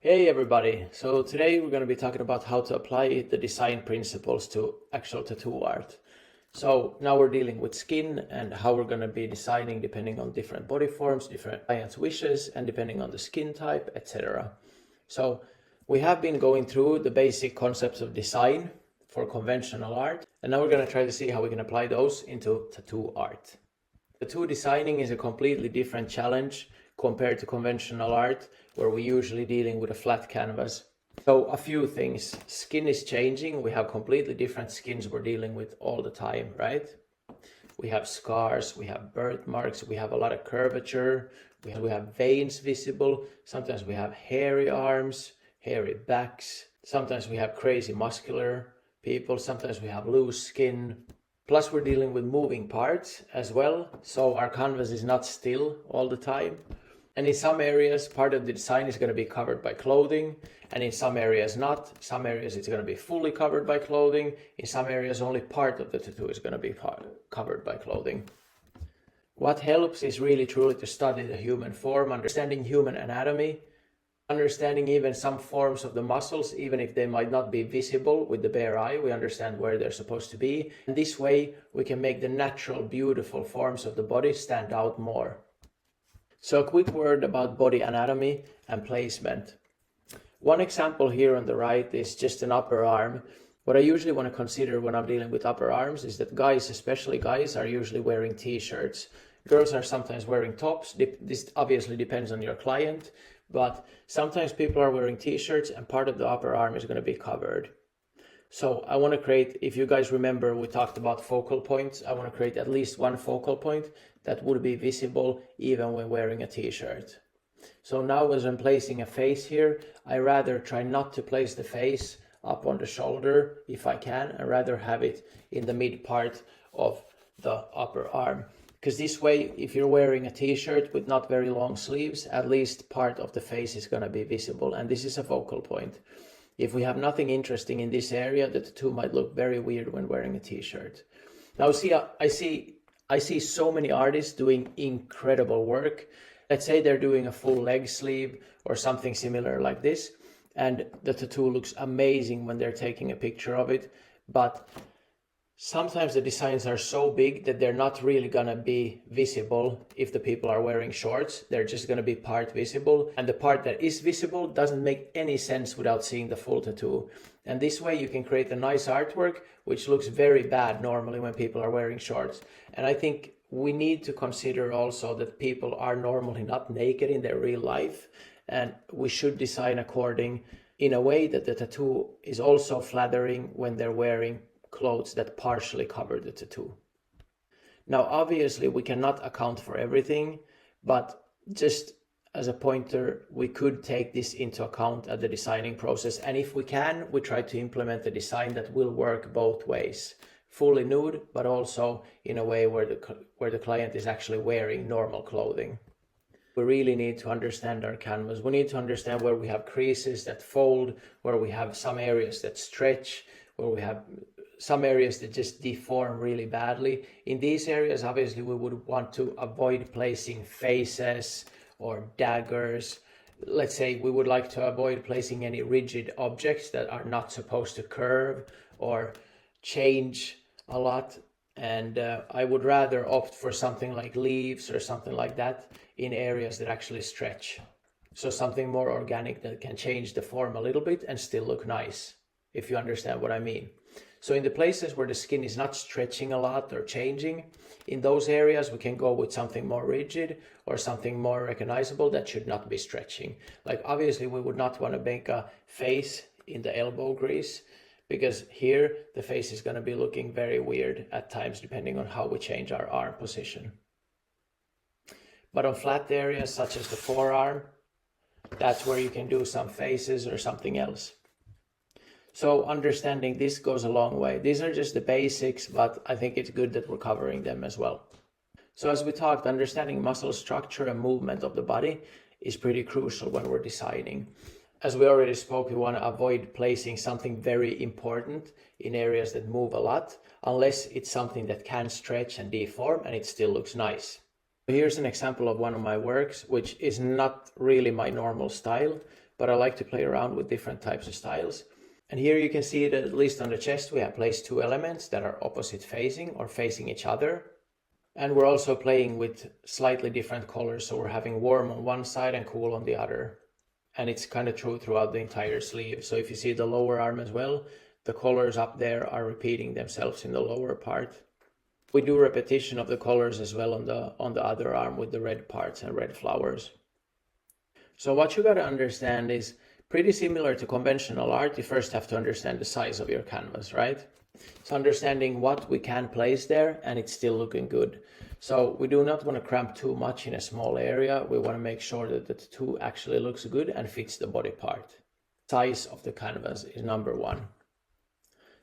Hey everybody, so today we're going to be talking about how to apply the design principles to actual tattoo art. So now we're dealing with skin and how we're going to be designing depending on different body forms, different clients' wishes, and depending on the skin type, etc. So we have been going through the basic concepts of design for conventional art, and now we're going to try to see how we can apply those into tattoo art. Tattoo designing is a completely different challenge compared to conventional art, where we're usually dealing with a flat canvas. So a few things. Skin is changing. We have completely different skins we're dealing with all the time, right? We have scars, we have birthmarks, we have a lot of curvature, we have veins visible, sometimes we have hairy arms, hairy backs, sometimes we have crazy muscular people, sometimes we have loose skin. Plus we're dealing with moving parts as well, so our canvas is not still all the time. And in some areas, part of the design is going to be covered by clothing, and in some areas not. Some areas it's going to be fully covered by clothing. In some areas, only part of the tattoo is going to be covered by clothing. What helps is really truly to study the human form, understanding human anatomy, understanding even some forms of the muscles, even if they might not be visible with the bare eye. We understand where they're supposed to be. And this way, we can make the natural, beautiful forms of the body stand out more. So a quick word about body anatomy and placement. One example here on the right is just an upper arm. What I usually want to consider when I'm dealing with upper arms is that guys, especially guys, are usually wearing t-shirts. Girls are sometimes wearing tops. This obviously depends on your client, but sometimes people are wearing t-shirts and part of the upper arm is going to be covered. So I want to create, if you guys remember, we talked about focal points. I want to create at least one focal point that would be visible even when wearing a t-shirt. So now as I'm placing a face here, I rather try not to place the face up on the shoulder if I can, and rather have it in the mid part of the upper arm. Because this way, if you're wearing a t-shirt with not very long sleeves, at least part of the face is going to be visible, and this is a focal point. If we have nothing interesting in this area, the tattoo might look very weird when wearing a t-shirt. Now I see so many artists doing incredible work. Let's say they're doing a full leg sleeve or something similar like this, and the tattoo looks amazing when they're taking a picture of it, but sometimes the designs are so big that they're not really gonna be visible if the people are wearing shorts. They're just gonna be part visible, and the part that is visible doesn't make any sense without seeing the full tattoo. And this way you can create a nice artwork which looks very bad normally when people are wearing shorts. And I think we need to consider also that people are normally not naked in their real life, and we should design according in a way that the tattoo is also flattering when they're wearing clothes that partially cover the tattoo. Now obviously we cannot account for everything, but just as a pointer, we could take this into account at the designing process, and if we can, we try to implement a design that will work both ways, fully nude but also in a way where the client is actually wearing normal clothing. We really need to understand our canvas. We need to understand where we have creases that fold, where we have some areas that stretch, where we have some areas that just deform really badly. In these areas, obviously, we would want to avoid placing faces or daggers. Let's say we would like to avoid placing any rigid objects that are not supposed to curve or change a lot. And I would rather opt for something like leaves or something like that in areas that actually stretch. So something more organic that can change the form a little bit and still look nice, if you understand what I mean. So in the places where the skin is not stretching a lot or changing, in those areas we can go with something more rigid or something more recognizable that should not be stretching. Like obviously we would not want to make a face in the elbow crease, because here the face is going to be looking very weird at times depending on how we change our arm position. But on flat areas such as the forearm, that's where you can do some faces or something else. So understanding this goes a long way. These are just the basics, but I think it's good that we're covering them as well. So as we talked, understanding muscle structure and movement of the body is pretty crucial when we're designing. As we already spoke, we want to avoid placing something very important in areas that move a lot, unless it's something that can stretch and deform and it still looks nice. Here's an example of one of my works, which is not really my normal style, but I like to play around with different types of styles. And here you can see that at least on the chest we have placed two elements that are opposite facing or facing each other. And we're also playing with slightly different colors, so we're having warm on one side and cool on the other. And it's kind of true throughout the entire sleeve. So if you see the lower arm as well, the colors up there are repeating themselves in the lower part. We do repetition of the colors as well on the other arm with the red parts and red flowers. So what you got to understand is pretty similar to conventional art. You first have to understand the size of your canvas, right? So understanding what we can place there and it's still looking good. So we do not want to cramp too much in a small area. We want to make sure that the tattoo actually looks good and fits the body part. Size of the canvas is number one.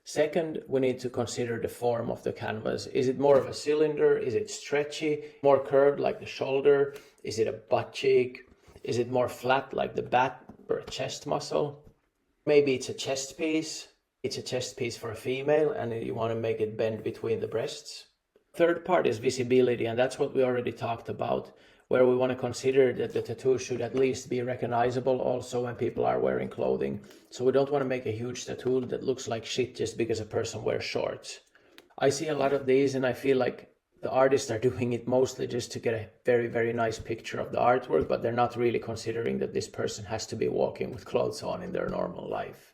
Second, we need to consider the form of the canvas. Is it more of a cylinder? Is it stretchy? More curved like the shoulder? Is it a butt cheek? Is it more flat like the back or a chest muscle? Maybe it's a chest piece. It's a chest piece for a female and you want to make it bend between the breasts. Third part is visibility, and that's what we already talked about, where we want to consider that the tattoo should at least be recognizable also when people are wearing clothing. So we don't want to make a huge tattoo that looks like shit just because a person wears shorts. I see a lot of these and I feel like the artists are doing it mostly just to get a very, very nice picture of the artwork, but they're not really considering that this person has to be walking with clothes on in their normal life.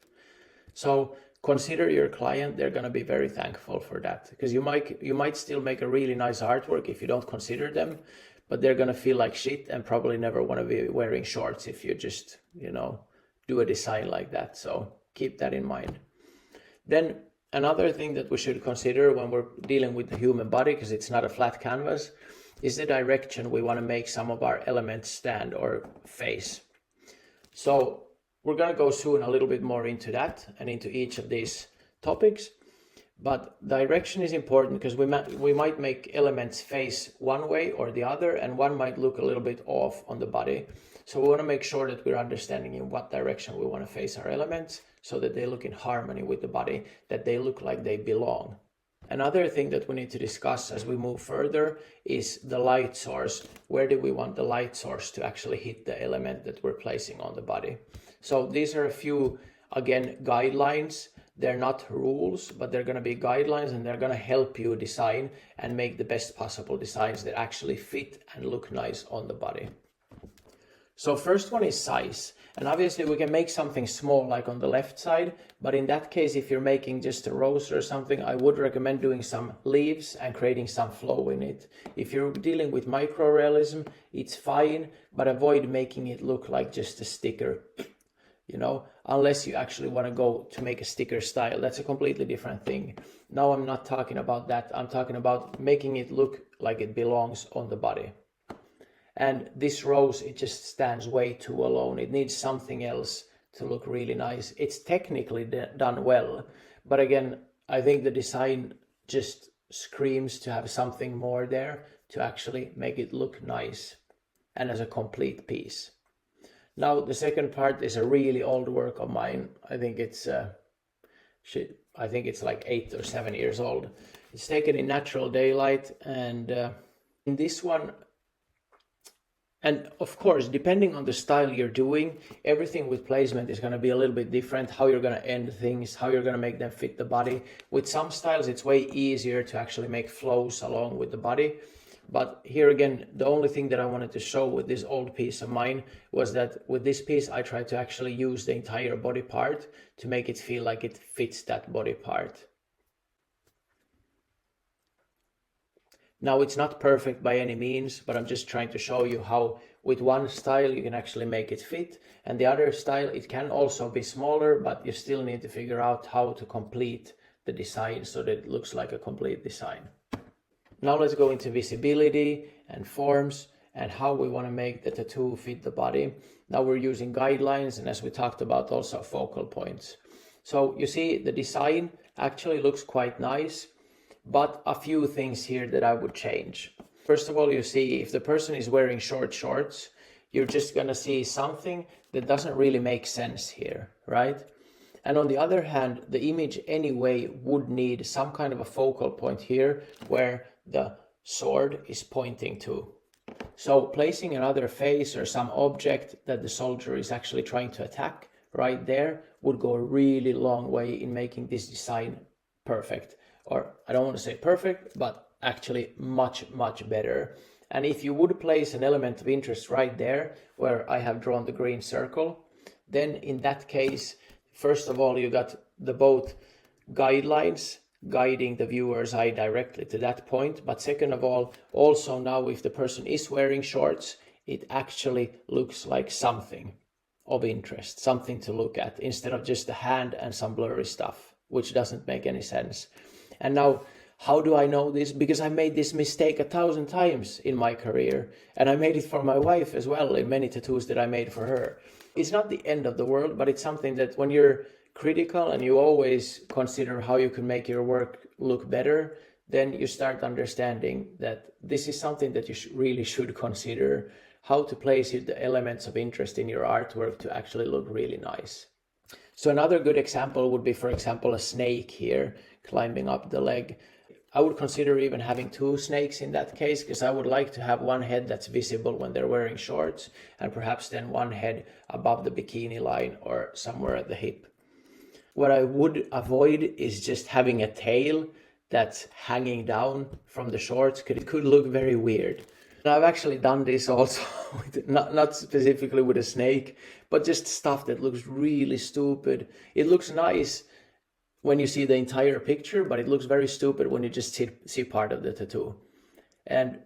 So consider your client. They're going to be very thankful for that, because you might still make a really nice artwork if you don't consider them, but they're going to feel like shit and probably never want to be wearing shorts if you just, do a design like that. So keep that in mind. Then another thing that we should consider when we're dealing with the human body, because it's not a flat canvas, is the direction we want to make some of our elements stand or face. So we're going to go soon a little bit more into that and into each of these topics. But direction is important because we might make elements face one way or the other, and one might look a little bit off on the body. So we want to make sure that we're understanding in what direction we want to face our elements so that they look in harmony with the body, that they look like they belong. Another thing that we need to discuss as we move further is the light source. Where do we want the light source to actually hit the element that we're placing on the body? So these are a few, again, guidelines. They're not rules, but they're going to be guidelines, and they're going to help you design and make the best possible designs that actually fit and look nice on the body. So first one is size. And obviously we can make something small like on the left side, but in that case, if you're making just a rose or something, I would recommend doing some leaves and creating some flow in it. If you're dealing with microrealism, it's fine, but avoid making it look like just a sticker. Unless you actually want to go to make a sticker style. That's a completely different thing. Now I'm not talking about that. I'm talking about making it look like it belongs on the body. And this rose, it just stands way too alone. It needs something else to look really nice. It's technically done well, but again, I think the design just screams to have something more there to actually make it look nice and as a complete piece. Now, the second part is a really old work of mine. I think it's like 8 or 7 years old. It's taken in natural daylight, and in this one, and of course, depending on the style you're doing, everything with placement is going to be a little bit different. How you're going to end things, how you're going to make them fit the body. With some styles, it's way easier to actually make flows along with the body. But here again, the only thing that I wanted to show with this old piece of mine was that with this piece, I tried to actually use the entire body part to make it feel like it fits that body part. Now, it's not perfect by any means, but I'm just trying to show you how with one style you can actually make it fit, and the other style, it can also be smaller, but you still need to figure out how to complete the design so that it looks like a complete design. Now let's go into visibility and forms and how we want to make the tattoo fit the body. Now we're using guidelines, and as we talked about, also focal points. So you see the design actually looks quite nice, but a few things here that I would change. First of all, you see if the person is wearing short shorts, you're just going to see something that doesn't really make sense here, right? And on the other hand, the image anyway would need some kind of a focal point here where the sword is pointing to. So placing another face or some object that the soldier is actually trying to attack right there would go a really long way in making this design perfect. Or I don't want to say perfect, but actually much, much better. And if you would place an element of interest right there where I have drawn the green circle, then in that case, first of all, you got the both guidelines guiding the viewer's eye directly to that point. But second of all, also now if the person is wearing shorts, it actually looks like something of interest, something to look at, instead of just a hand and some blurry stuff, which doesn't make any sense. And now, how do I know this? Because I made this mistake 1,000 times in my career, and I made it for my wife as well in many tattoos that I made for her. It's not the end of the world, but it's something that when you're critical and you always consider how you can make your work look better, then you start understanding that this is something that you really should consider, how to place the elements of interest in your artwork to actually look really nice. So another good example would be, for example, a snake here climbing up the leg. I would consider even having 2 snakes in that case, because I would like to have one head that's visible when they're wearing shorts, and perhaps then one head above the bikini line or somewhere at the hip. What I would avoid is just having a tail that's hanging down from the shorts, because it could look very weird. And I've actually done this also, not specifically with a snake, but just stuff that looks really stupid. It looks nice when you see the entire picture, but it looks very stupid when you just see part of the tattoo. And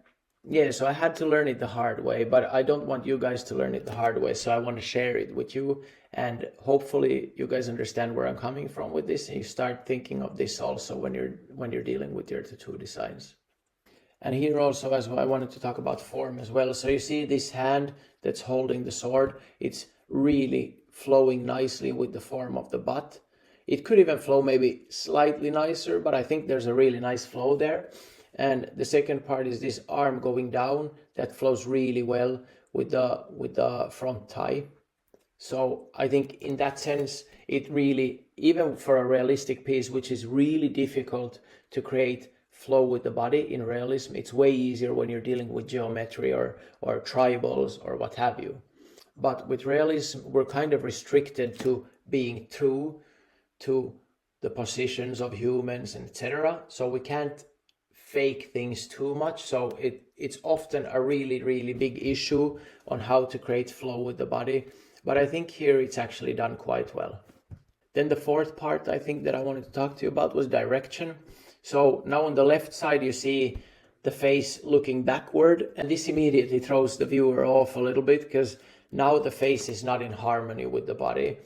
yeah, so I had to learn it the hard way, but I don't want you guys to learn it the hard way, so I want to share it with you, and hopefully you guys understand where I'm coming from with this, and you start thinking of this also when you're dealing with your tattoo designs. And here also as well, I wanted to talk about form as well. So you see this hand that's holding the sword, it's really flowing nicely with the form of the butt. It could even flow maybe slightly nicer, but I think there's a really nice flow there. And the second part is this arm going down that flows really well with the front thigh. So I think in that sense, it really, even for a realistic piece, which is really difficult to create flow with the body in realism, it's way easier when you're dealing with geometry or tribals or what have you. But with realism, we're kind of restricted to being true to the positions of humans, etc. So we can't fake things too much. So it's often a really big issue on how to create flow with the body. But I think here it's actually done quite well. Then the fourth part I think that I wanted to talk to you about was direction. So now on the left side you see the face looking backward, and this immediately throws the viewer off a little bit because now the face is not in harmony with the body.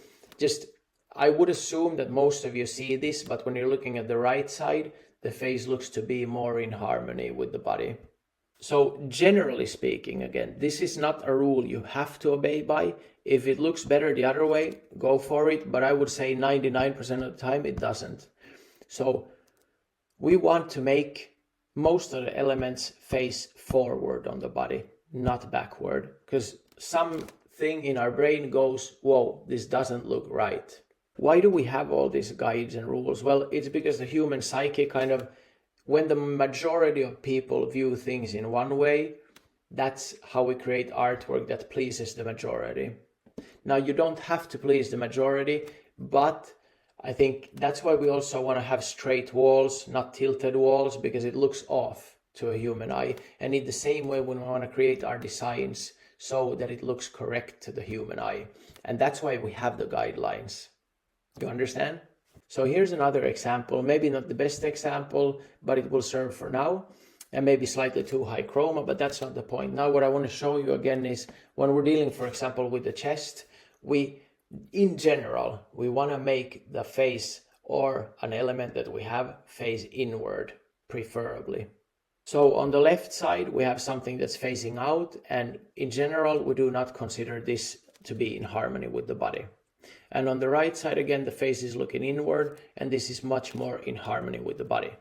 I would assume that most of you see this, but when you're looking at the right side, the face looks to be more in harmony with the body. So generally speaking, again, this is not a rule you have to obey by. If it looks better the other way, go for it, but I would say 99% of the time it doesn't. So we want to make most of the elements face forward on the body, not backward, because something in our brain goes, whoa, this doesn't look right. Why do we have all these guides and rules? Well, it's because the human psyche kind of, when the majority of people view things in one way, that's how we create artwork that pleases the majority. Now, you don't have to please the majority, but I think that's why we also want to have straight walls, not tilted walls, because it looks off to a human eye. And in the same way, we want to create our designs so that it looks correct to the human eye. And that's why we have the guidelines. You understand? So here's another example, maybe not the best example, but it will serve for now, and maybe slightly too high chroma, but that's not the point. Now what I want to show you again is when we're dealing, for example, with the chest, in general, we want to make the face or an element that we have face inward, preferably. So on the left side, we have something that's facing out, and in general, we do not consider this to be in harmony with the body. And on the right side, again, the face is looking inward, and this is much more in harmony with the body.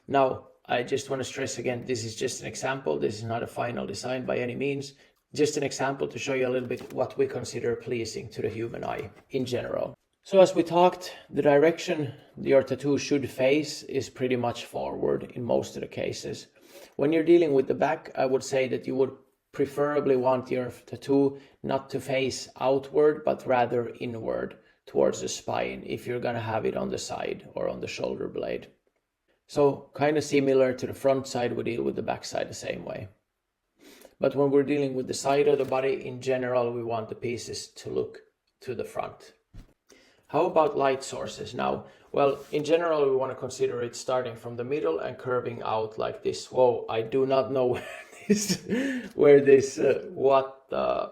Now, I just want to stress again, this is just an example. This is not a final design by any means. Just an example to show you a little bit what we consider pleasing to the human eye in general. So as we talked, the direction your tattoo should face is pretty much forward in most of the cases. When you're dealing with the back, I would say that you would preferably want your tattoo not to face outward, but rather inward towards the spine if you're gonna have it on the side or on the shoulder blade. So kind of similar to the front side, we deal with the back side the same way. But when we're dealing with the side of the body, in general, we want the pieces to look to the front. How about light sources now? Well, in general, we want to consider it starting from the middle and curving out like this. Whoa, I do not know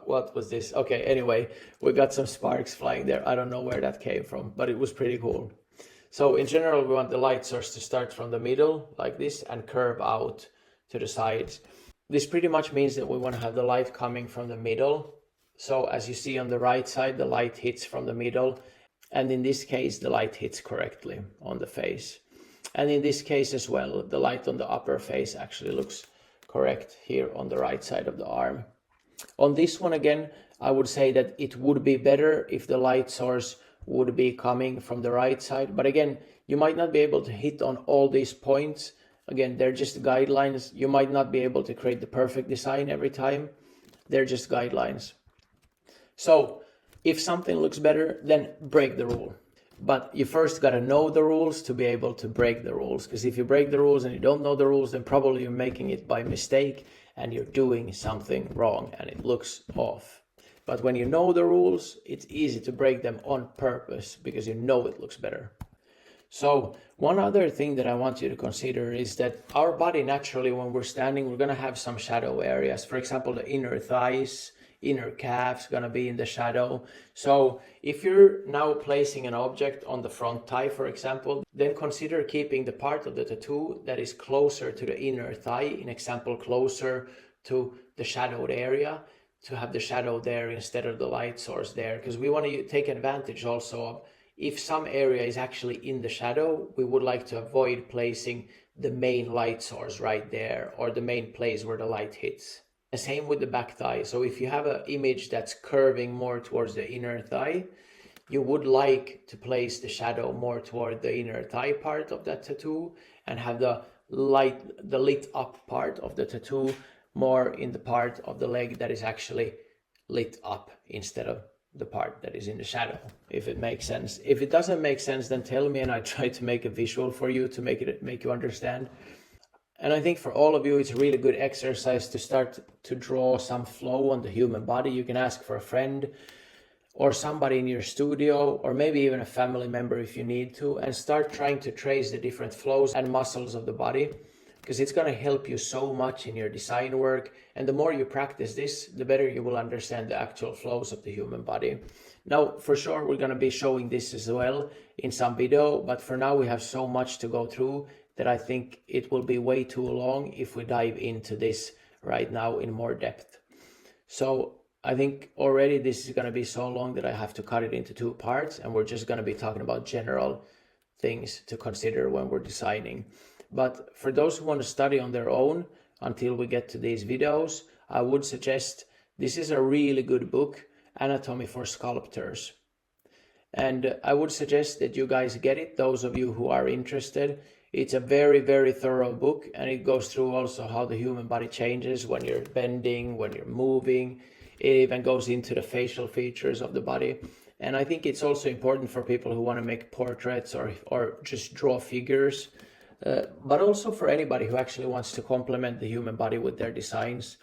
what was this? Okay, anyway, we got some sparks flying there. I don't know where that came from, but it was pretty cool. So in general, we want the light source to start from the middle like this and curve out to the sides. This pretty much means that we want to have the light coming from the middle. So as you see on the right side, the light hits from the middle. And in this case, the light hits correctly on the face. And in this case as well, the light on the upper face actually looks correct here on the right side of the arm. On this one again, I would say that it would be better if the light source would be coming from the right side. But again, you might not be able to hit on all these points. Again, they're just guidelines. You might not be able to create the perfect design every time. They're just guidelines. So if something looks better, then break the rule. But you first got to know the rules to be able to break the rules. Because if you break the rules and you don't know the rules, then probably you're making it by mistake and you're doing something wrong and it looks off. But when you know the rules, it's easy to break them on purpose because you know it looks better. So one other thing that I want you to consider is that our body naturally, when we're standing, we're going to have some shadow areas. For example, the inner thighs, inner calves going to be in the shadow. So if you're now placing an object on the front thigh, for example, then consider keeping the part of the tattoo that is closer to the inner thigh, in example, closer to the shadowed area, to have the shadow there instead of the light source there, because we want to take advantage also of if some area is actually in the shadow, we would like to avoid placing the main light source right there or the main place where the light hits. The same with the back thigh. So if you have an image that's curving more towards the inner thigh, you would like to place the shadow more toward the inner thigh part of that tattoo and have the lit up part of the tattoo more in the part of the leg that is actually lit up instead of the part that is in the shadow, if it makes sense. If it doesn't make sense, then tell me and I try to make a visual for you to make you understand. And I think for all of you, it's a really good exercise to start to draw some flow on the human body. You can ask for a friend or somebody in your studio, or maybe even a family member if you need to, and start trying to trace the different flows and muscles of the body, because it's going to help you so much in your design work. And the more you practice this, the better you will understand the actual flows of the human body. Now, for sure, we're going to be showing this as well in some video, but for now we have so much to go through that I think it will be way too long if we dive into this right now in more depth. So I think already this is going to be so long that I have to cut it into 2 parts, and we're just going to be talking about general things to consider when we're designing. But for those who want to study on their own until we get to these videos, I would suggest this is a really good book, Anatomy for Sculptors. And I would suggest that you guys get it, those of you who are interested. It's a very, very thorough book, and it goes through also how the human body changes when you're bending, when you're moving. It even goes into the facial features of the body. And I think it's also important for people who want to make portraits or just draw figures. But also for anybody who actually wants to complement the human body with their designs.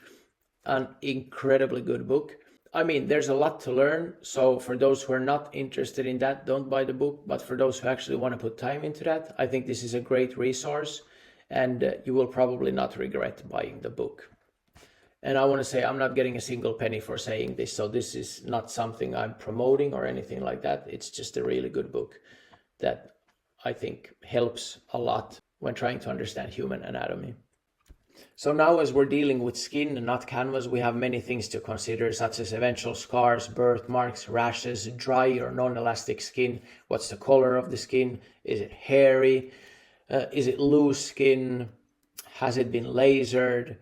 An incredibly good book. I mean, there's a lot to learn. So for those who are not interested in that, don't buy the book. But for those who actually want to put time into that, I think this is a great resource. And you will probably not regret buying the book. And I want to say I'm not getting a single penny for saying this. So this is not something I'm promoting or anything like that. It's just a really good book that I think helps a lot when trying to understand human anatomy. So now, as we're dealing with skin and not canvas, we have many things to consider, such as eventual scars, birthmarks, rashes, dry or non-elastic skin. What's the color of the skin? Is it hairy? Is it loose skin? Has it been lasered?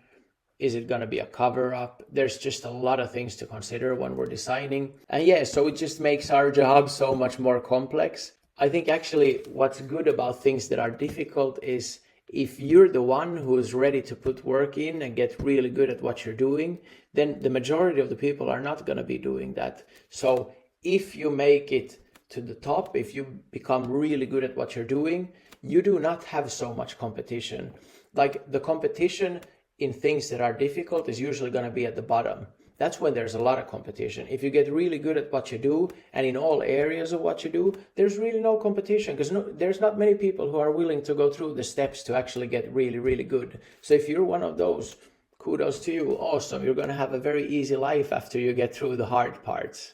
Is it going to be a cover-up? There's just a lot of things to consider when we're designing. And yeah, so it just makes our job so much more complex. I think actually what's good about things that are difficult is If you're the one who is ready to put work in and get really good at what you're doing, then the majority of the people are not going to be doing that. So if you make it to the top, if you become really good at what you're doing, you do not have so much competition. Like, the competition in things that are difficult is usually going to be at the bottom. That's when there's a lot of competition. If you get really good at what you do, and in all areas of what you do, there's really no competition, because there's not many people who are willing to go through the steps to actually get really, really good. So if you're one of those, kudos to you. Awesome. You're going to have a very easy life after you get through the hard parts.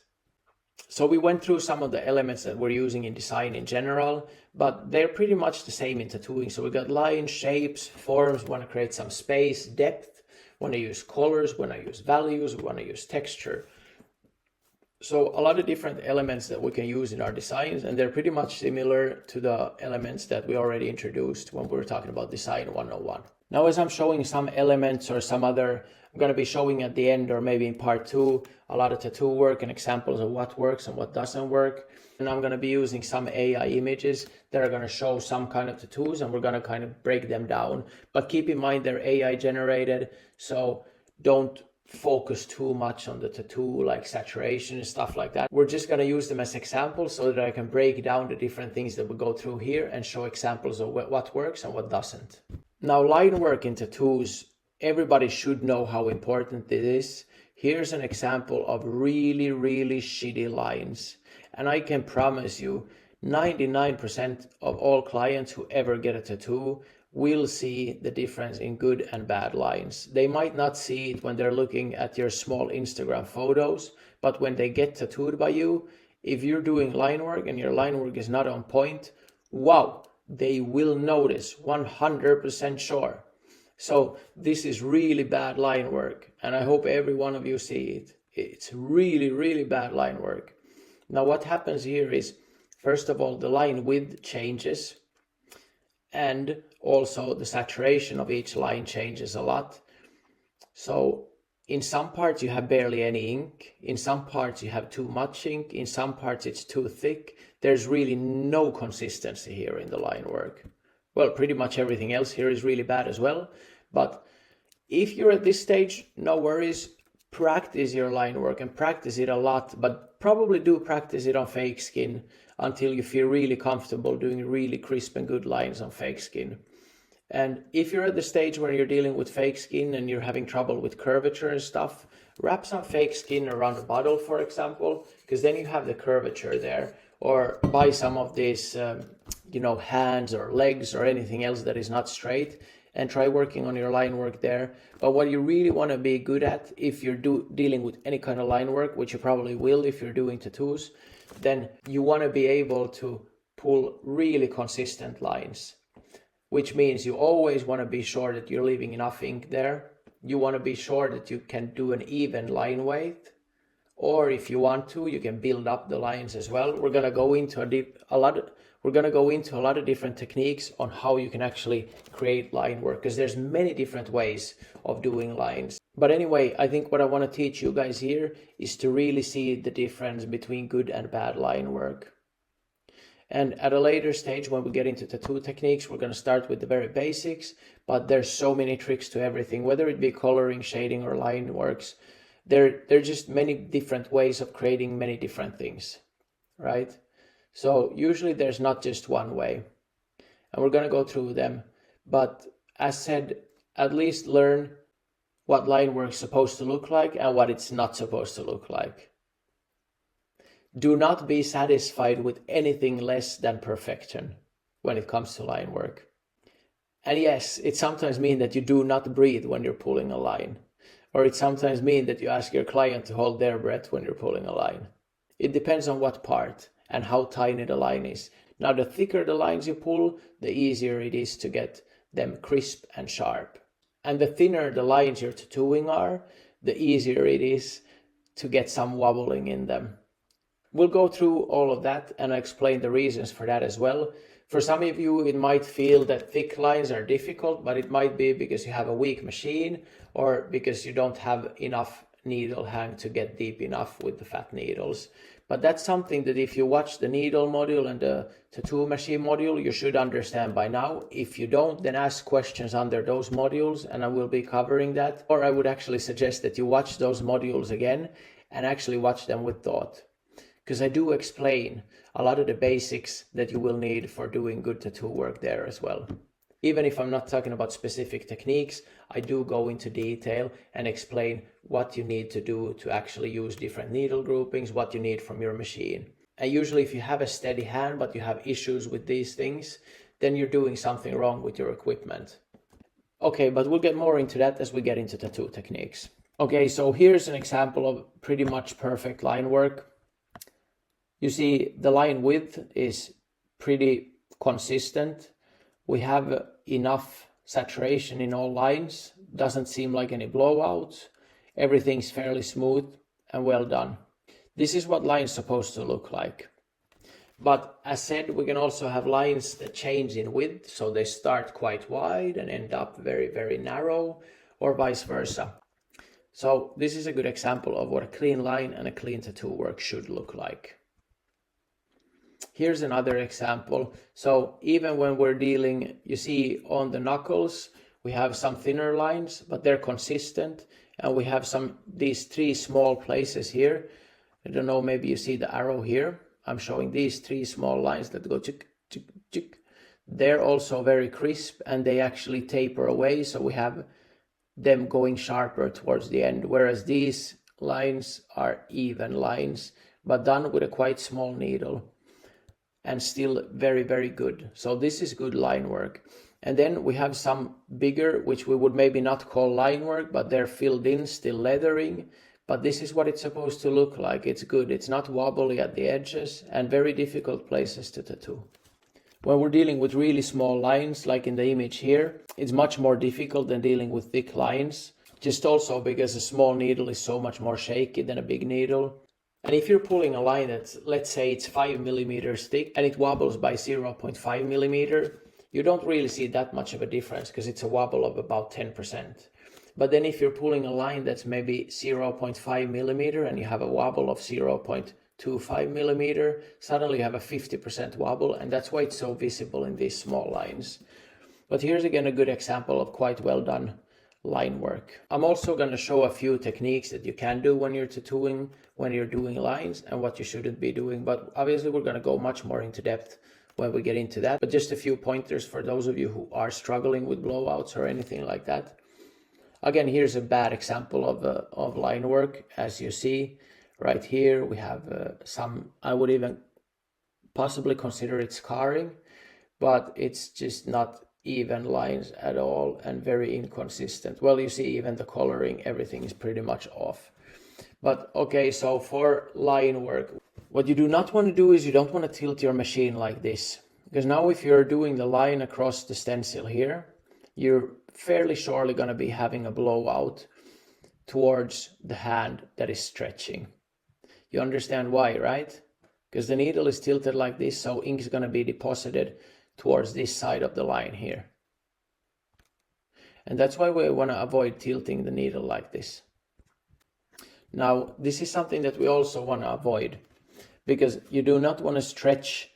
So we went through some of the elements that we're using in design in general, but they're pretty much the same in tattooing. So we got lines, shapes, forms, want to create some space, depth, want to use colors, want to use values, we want to use texture. So a lot of different elements that we can use in our designs, and they're pretty much similar to the elements that we already introduced when we were talking about Design 101. Now, as I'm showing some elements or some other, I'm going to be showing at the end or maybe in part 2 a lot of tattoo work and examples of what works and what doesn't work. And I'm going to be using some AI images that are going to show some kind of tattoos, and we're going to kind of break them down. But keep in mind they're AI generated, so don't focus too much on the tattoo, like saturation and stuff like that. We're just going to use them as examples so that I can break down the different things that we go through here and show examples of what works and what doesn't. Now, line work in tattoos, everybody should know how important it is. Here's an example of really, really shitty lines. And I can promise you, 99% of all clients who ever get a tattoo will see the difference in good and bad lines. They might not see it when they're looking at your small Instagram photos, but when they get tattooed by you, if you're doing line work and your line work is not on point, wow, they will notice, 100% sure. So this is really bad line work, and I hope every one of you see it. It's really, really bad line work. Now what happens here is, first of all, the line width changes, and also the saturation of each line changes a lot. So in some parts you have barely any ink, in some parts you have too much ink, in some parts it's too thick. There's really no consistency here in the line work. Well, pretty much everything else here is really bad as well. But if you're at this stage, no worries. Practice your line work and practice it a lot, but probably do practice it on fake skin until you feel really comfortable doing really crisp and good lines on fake skin. And if you're at the stage where you're dealing with fake skin and you're having trouble with curvature and stuff, wrap some fake skin around the bottle, for example, because then you have the curvature there. Or buy some of these, hands or legs or anything else that is not straight, and try working on your line work there. But what you really want to be good at, if you're dealing with any kind of line work, which you probably will if you're doing tattoos, then you want to be able to pull really consistent lines, which means you always want to be sure that you're leaving enough ink there. You want to be sure that you can do an even line weight. Or if you want to, you can build up the lines as well. We're going to go into a lot of different techniques on how you can actually create line work, because there's many different ways of doing lines. But anyway, I think what I want to teach you guys here is to really see the difference between good and bad line work. And at a later stage, when we get into tattoo techniques, we're going to start with the very basics, but there's so many tricks to everything, whether it be coloring, shading, or line works. There are just many different ways of creating many different things, right? So usually there's not just one way, and we're going to go through them. But as said, at least learn what line work is supposed to look like and what it's not supposed to look like. Do not be satisfied with anything less than perfection when it comes to line work. And yes, it sometimes means that you do not breathe when you're pulling a line. Or it sometimes means that you ask your client to hold their breath when you're pulling a line. It depends on what part and how tiny the line is. Now, the thicker the lines you pull, the easier it is to get them crisp and sharp. And the thinner the lines you're tattooing are, the easier it is to get some wobbling in them. We'll go through all of that and explain the reasons for that as well. For some of you, it might feel that thick lines are difficult, but it might be because you have a weak machine or because you don't have enough needle hang to get deep enough with the fat needles. But that's something that if you watch the needle module and the tattoo machine module, you should understand by now. If you don't, then ask questions under those modules and I will be covering that. Or I would actually suggest that you watch those modules again and actually watch them with thought. Because I do explain a lot of the basics that you will need for doing good tattoo work there as well. Even if I'm not talking about specific techniques, I do go into detail and explain what you need to do to actually use different needle groupings, what you need from your machine. And usually if you have a steady hand but you have issues with these things, then you're doing something wrong with your equipment. Okay, but we'll get more into that as we get into tattoo techniques. Okay, so here's an example of pretty much perfect line work. You see the line width is pretty consistent. We have enough saturation in all lines, doesn't seem like any blowouts. Everything's fairly smooth and well done. This is what line's supposed to look like. But as said, we can also have lines that change in width, so they start quite wide and end up very, very narrow, or vice versa. So this is a good example of what a clean line and a clean tattoo work should look like. Here's another example. So even when we're dealing, you see on the knuckles, we have some thinner lines, but they're consistent. And we have these three small places here. I don't know, maybe you see the arrow here. I'm showing these three small lines that go chick, chick, chick. They're also very crisp and they actually taper away. So we have them going sharper towards the end. Whereas these lines are even lines, but done with a quite small needle. And still very, very good. So this is good line work. And then we have some bigger, which we would maybe not call line work, but they're filled in, still leathering. But this is what it's supposed to look like. It's good. It's not wobbly at the edges and very difficult places to tattoo. When we're dealing with really small lines, like in the image here, it's much more difficult than dealing with thick lines. Just also because a small needle is so much more shaky than a big needle. And if you're pulling a line that's, let's say it's 5 millimeters thick and it wobbles by 0.5 millimeter, you don't really see that much of a difference because it's a wobble of about 10%. But then if you're pulling a line that's maybe 0.5 millimeter and you have a wobble of 0.25 millimeter, suddenly you have a 50% wobble, and that's why it's so visible in these small lines. But here's again a good example of quite well done line work. I'm also going to show a few techniques that you can do when you're tattooing, when you're doing lines, and what you shouldn't be doing. But obviously we're going to go much more into depth when we get into that. But just a few pointers for those of you who are struggling with blowouts or anything like that. Again, here's a bad example of line work. As you see right here, we have some, I would even possibly consider it scarring, but it's just not even lines at all and very inconsistent. Well, you see even the coloring, everything is pretty much off. But okay, so for line work, what you do not want to do is you don't want to tilt your machine like this. Because now if you're doing the line across the stencil here, you're fairly surely going to be having a blowout towards the hand that is stretching. You understand why, right? Because the needle is tilted like this, so ink is going to be deposited towards this side of the line here. And that's why we want to avoid tilting the needle like this. Now, this is something that we also want to avoid, because you do not want to stretch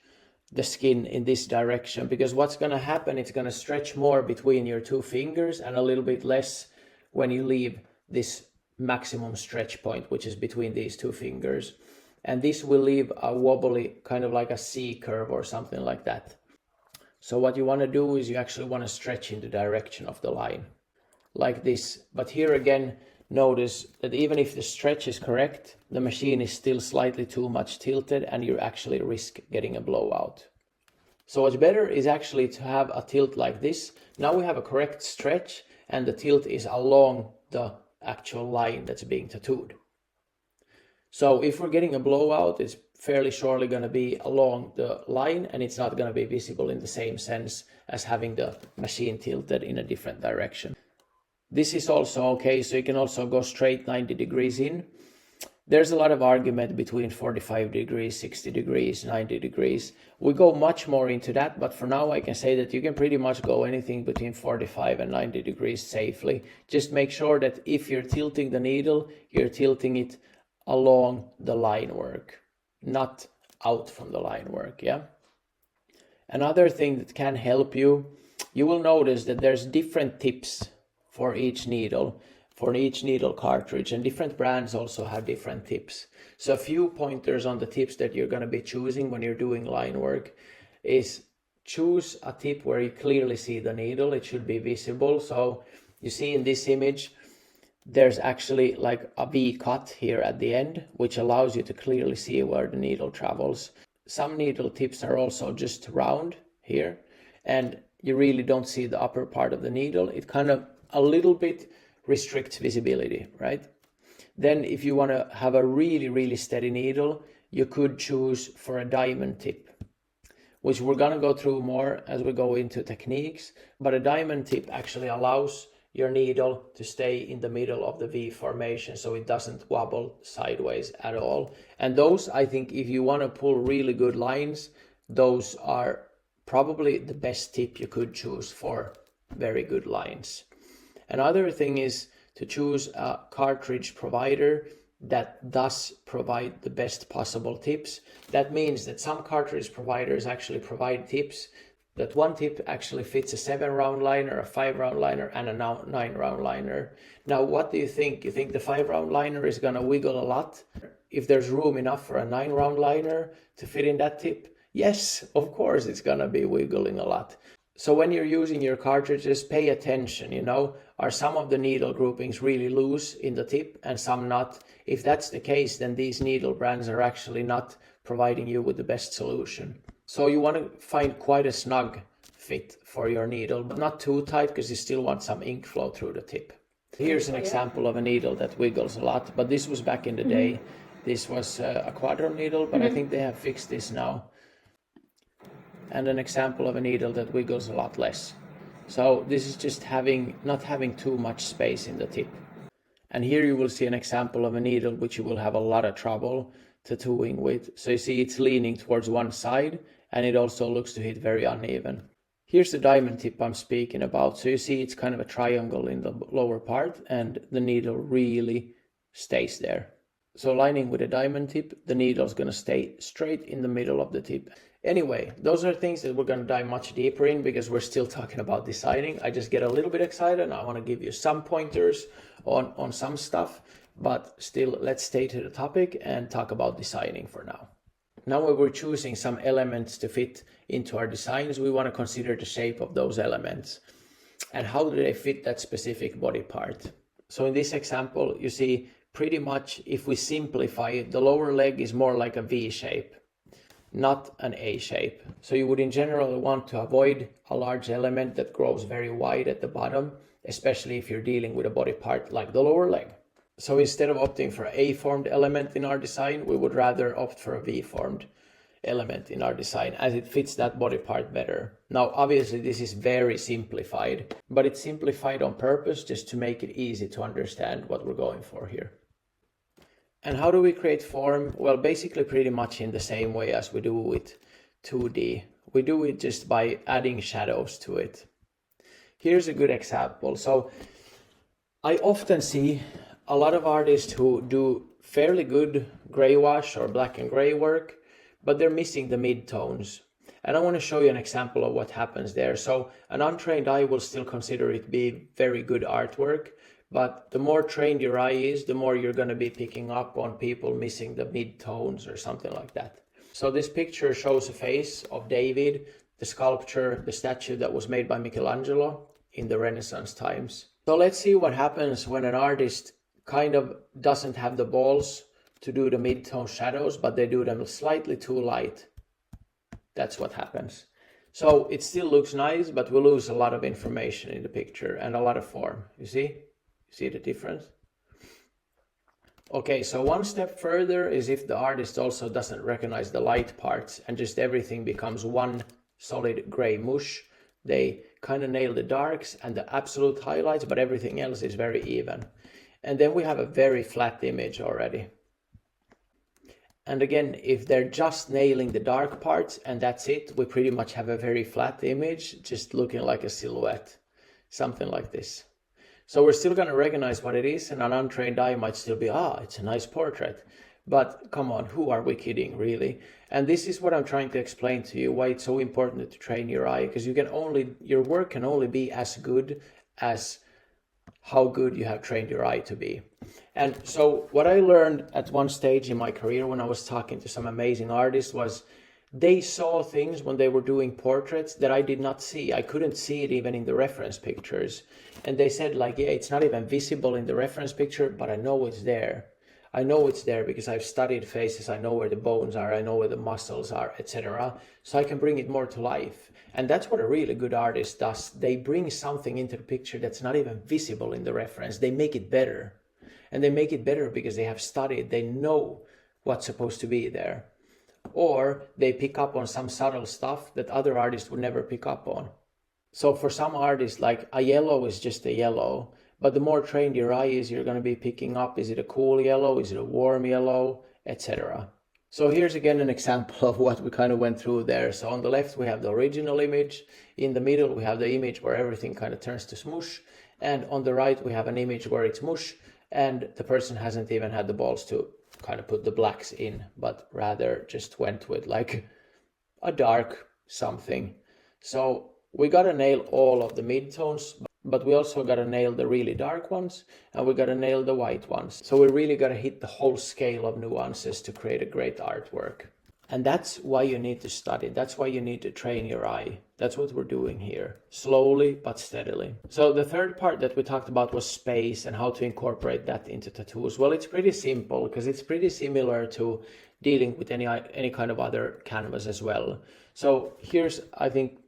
the skin in this direction, because what's going to happen, it's going to stretch more between your two fingers and a little bit less when you leave this maximum stretch point, which is between these two fingers. And this will leave a wobbly, kind of like a C curve or something like that. So what you want to do is you actually want to stretch in the direction of the line, like this. But here again, notice that even if the stretch is correct, the machine is still slightly too much tilted and you actually risk getting a blowout. So what's better is actually to have a tilt like this. Now we have a correct stretch and the tilt is along the actual line that's being tattooed. So if we're getting a blowout, it's fairly surely going to be along the line and it's not going to be visible in the same sense as having the machine tilted in a different direction. This is also okay, so you can also go straight 90 degrees in. There's a lot of argument between 45 degrees, 60 degrees, 90 degrees. We go much more into that, but for now I can say that you can pretty much go anything between 45 and 90 degrees safely. Just make sure that if you're tilting the needle, you're tilting it along the line work. not out from the line work, yeah? Another thing that can help you, you will notice that there's different tips for each needle cartridge, and different brands also have different tips. So a few pointers on the tips that you're going to be choosing when you're doing line work is choose a tip where you clearly see the needle. It should be visible. So you see in this image, there's actually like a V cut here at the end, which allows you to clearly see where the needle travels. Some needle tips are also just round here, and you really don't see the upper part of the needle. It kind of a little bit restricts visibility, right? Then if you want to have a really, really steady needle, you could choose for a diamond tip, which we're going to go through more as we go into techniques. But a diamond tip actually allows your needle to stay in the middle of the V formation, so it doesn't wobble sideways at all. And those, I think, if you want to pull really good lines, those are probably the best tip you could choose for very good lines. Another thing is to choose a cartridge provider that does provide the best possible tips. That means that some cartridge providers actually provide tips that one tip actually fits a 7-round liner, a 5-round liner, and a 9-round liner. Now, what do you think? You think the 5-round liner is going to wiggle a lot? If there's room enough for a 9-round liner to fit in that tip? Yes, of course it's going to be wiggling a lot. So when you're using your cartridges, pay attention, you know, are some of the needle groupings really loose in the tip and some not? If that's the case, then these needle brands are actually not providing you with the best solution. So you want to find quite a snug fit for your needle, but not too tight because you still want some ink flow through the tip. Here's an example of a needle that wiggles a lot, but this was back in the day. This was a quadro needle, but I think they have fixed this now. And an example of a needle that wiggles a lot less. So this is just not having too much space in the tip. And here you will see an example of a needle which you will have a lot of trouble tattooing with. So you see it's leaning towards one side, and it also looks to hit very uneven. Here's the diamond tip I'm speaking about. So you see it's kind of a triangle in the lower part, and the needle really stays there. So lining with a diamond tip, the needle is going to stay straight in the middle of the tip. Anyway, those are things that we're going to dive much deeper in because we're still talking about designing. I just get a little bit excited and I want to give you some pointers on some stuff, but still let's stay to the topic and talk about designing for now. Now when we're choosing some elements to fit into our designs, we want to consider the shape of those elements and how do they fit that specific body part. So in this example, you see pretty much if we simplify it, the lower leg is more like a V shape, not an A shape. So you would in general want to avoid a large element that grows very wide at the bottom, especially if you're dealing with a body part like the lower leg. So instead of opting for an A-formed element in our design, we would rather opt for a V-formed element in our design as it fits that body part better. Now, obviously this is very simplified, but it's simplified on purpose just to make it easy to understand what we're going for here. And how do we create form? Well, basically pretty much in the same way as we do with 2D. We do it just by adding shadows to it. Here's a good example. So I often see a lot of artists who do fairly good gray wash or black and gray work, but they're missing the mid-tones. And I want to show you an example of what happens there. So an untrained eye will still consider it be very good artwork, but the more trained your eye is, the more you're going to be picking up on people missing the mid-tones or something like that. So this picture shows a face of David, the sculpture, the statue that was made by Michelangelo in the Renaissance times. So let's see what happens when an artist kind of doesn't have the balls to do the mid-tone shadows, but they do them slightly too light. That's what happens. So it still looks nice, but we lose a lot of information in the picture and a lot of form. You see? See the difference? Okay, so one step further is if the artist also doesn't recognize the light parts and just everything becomes one solid gray mush. They kind of nail the darks and the absolute highlights, but everything else is very even. And then we have a very flat image already. And again, if they're just nailing the dark parts and that's it, we pretty much have a very flat image, just looking like a silhouette, something like this. So we're still going to recognize what it is, and an untrained eye might still be, it's a nice portrait. But come on, who are we kidding, really? And this is what I'm trying to explain to you, why it's so important to train your eye, because your work can only be as good as how good you have trained your eye to be. And so what I learned at one stage in my career when I was talking to some amazing artists was they saw things when they were doing portraits that I did not see. I couldn't see it even in the reference pictures. And they said like, yeah, it's not even visible in the reference picture, but I know it's there. I know it's there because I've studied faces. I know where the bones are. I know where the muscles are, etc. So I can bring it more to life. And that's what a really good artist does. They bring something into the picture that's not even visible in the reference. They make it better. And they make it better because they have studied. They know what's supposed to be there. Or they pick up on some subtle stuff that other artists would never pick up on. So for some artists, like a yellow is just a yellow, but the more trained your eye is, you're going to be picking up, is it a cool yellow, is it a warm yellow, etc. So here's again an example of what we kind of went through there. So on the left we have the original image, in the middle we have the image where everything kind of turns to smush, and on the right we have an image where it's mush, and the person hasn't even had the balls to kind of put the blacks in, but rather just went with like a dark something. So we got to nail all of the midtones, but we also got to nail the really dark ones, and we got to nail the white ones. So we really got to hit the whole scale of nuances to create a great artwork. And that's why you need to study. That's why you need to train your eye. That's what we're doing here, slowly but steadily. So the third part that we talked about was space and how to incorporate that into tattoos. Well, it's pretty simple because it's pretty similar to dealing with any kind of other canvas as well. So here's, I think,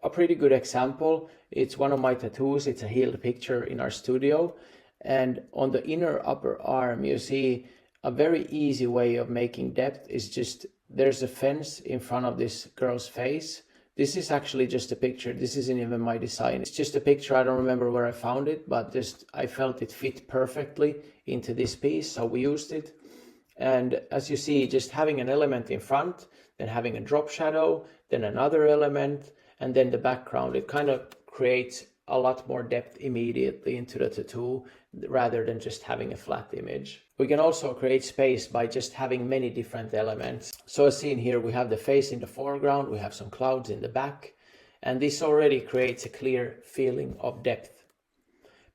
a pretty good example. It's one of my tattoos. It's a healed picture in our studio. And on the inner upper arm, you see a very easy way of making depth is just, there's a fence in front of this girl's face. This is actually just a picture. This isn't even my design. It's just a picture. I don't remember where I found it, but just I felt it fit perfectly into this piece, so we used it. And as you see, just having an element in front, then having a drop shadow, then another element, and then the background, it kind of creates a lot more depth immediately into the tattoo rather than just having a flat image. We can also create space by just having many different elements. So as seen here, we have the face in the foreground, we have some clouds in the back, and this already creates a clear feeling of depth.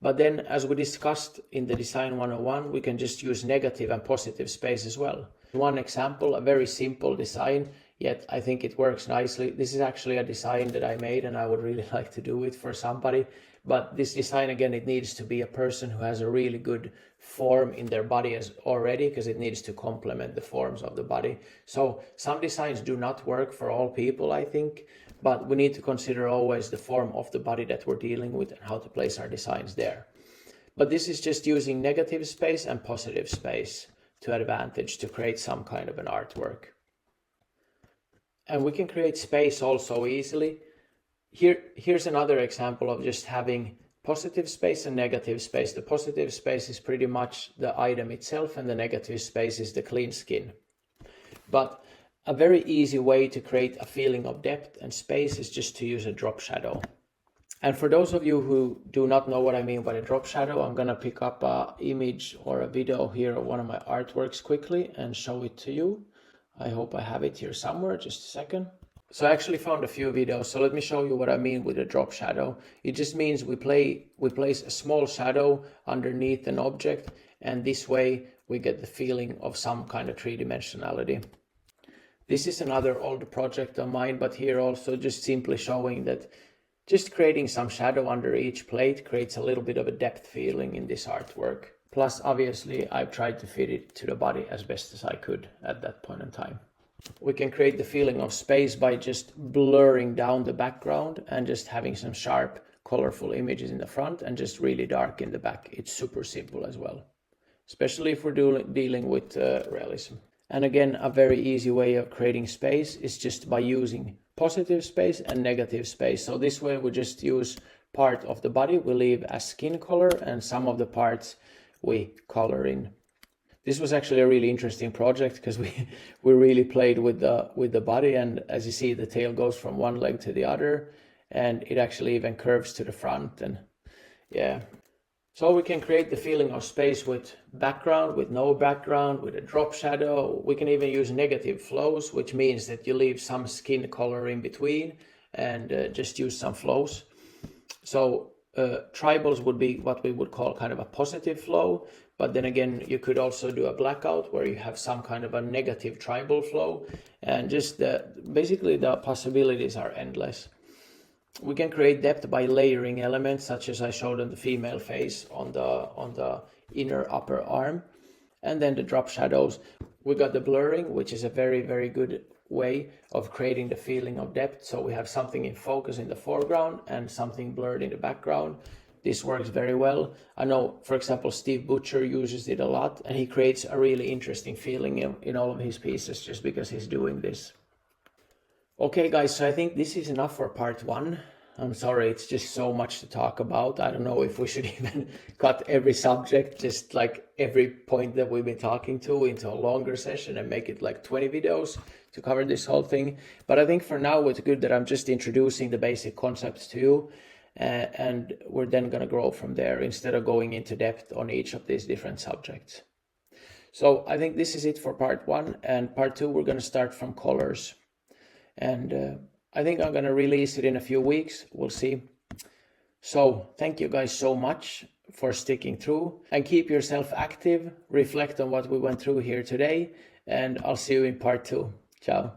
But then, as we discussed in the Design 101, we can just use negative and positive space as well. One example, a very simple design, yet I think it works nicely. This is actually a design that I made and I would really like to do it for somebody. But this design, again, it needs to be a person who has a really good form in their body as already, because it needs to complement the forms of the body. So some designs do not work for all people, I think, but we need to consider always the form of the body that we're dealing with and how to place our designs there. But this is just using negative space and positive space to advantage to create some kind of an artwork. And we can create space also easily. Here's another example of just having positive space and negative space. The positive space is pretty much the item itself, and the negative space is the clean skin. But a very easy way to create a feeling of depth and space is just to use a drop shadow. And for those of you who do not know what I mean by a drop shadow, I'm going to pick up an image or a video here of one of my artworks quickly and show it to you. I hope I have it here somewhere, just a second. So I actually found a few videos, so let me show you what I mean with a drop shadow. It just means we place a small shadow underneath an object, and this way we get the feeling of some kind of three-dimensionality. This is another old project of mine, but here also just simply showing that just creating some shadow under each plate creates a little bit of a depth feeling in this artwork. Plus, obviously, I've tried to fit it to the body as best as I could at that point in time. We can create the feeling of space by just blurring down the background and just having some sharp, colorful images in the front and just really dark in the back. It's super simple as well, especially if we're dealing with realism. And again, a very easy way of creating space is just by using positive space and negative space. So this way we just use part of the body we leave as skin color, and some of the parts we color in. This was actually a really interesting project because we really played with the body, and as you see, the tail goes from one leg to the other, and it actually even curves to the front, and yeah. So we can create the feeling of space with background, with no background, with a drop shadow. We can even use negative flows, which means that you leave some skin color in between and just use some flows. So tribals would be what we would call kind of a positive flow, but then again, you could also do a blackout where you have some kind of a negative tribal flow, and just basically the possibilities are endless. We can create depth by layering elements, such as I showed on the female face on the inner upper arm. And then the drop shadows. We got the blurring, which is a very, very good way of creating the feeling of depth. So we have something in focus in the foreground and something blurred in the background. This works very well. I know, for example, Steve Butcher uses it a lot, and he creates a really interesting feeling in all of his pieces just because he's doing this. Okay, guys, so I think this is enough for part 1. I'm sorry, it's just so much to talk about. I don't know if we should even cut every subject, just like every point that we've been talking to, into a longer session and make it like 20 videos to cover this whole thing. But I think for now it's good that I'm just introducing the basic concepts to you, and we're then going to grow from there instead of going into depth on each of these different subjects. So I think this is it for part 1, and part 2 we're going to start from colors. And I think I'm going to release it in a few weeks. We'll see. So thank you guys so much for sticking through, and keep yourself active. Reflect on what we went through here today, and I'll see you in part 2. Ciao.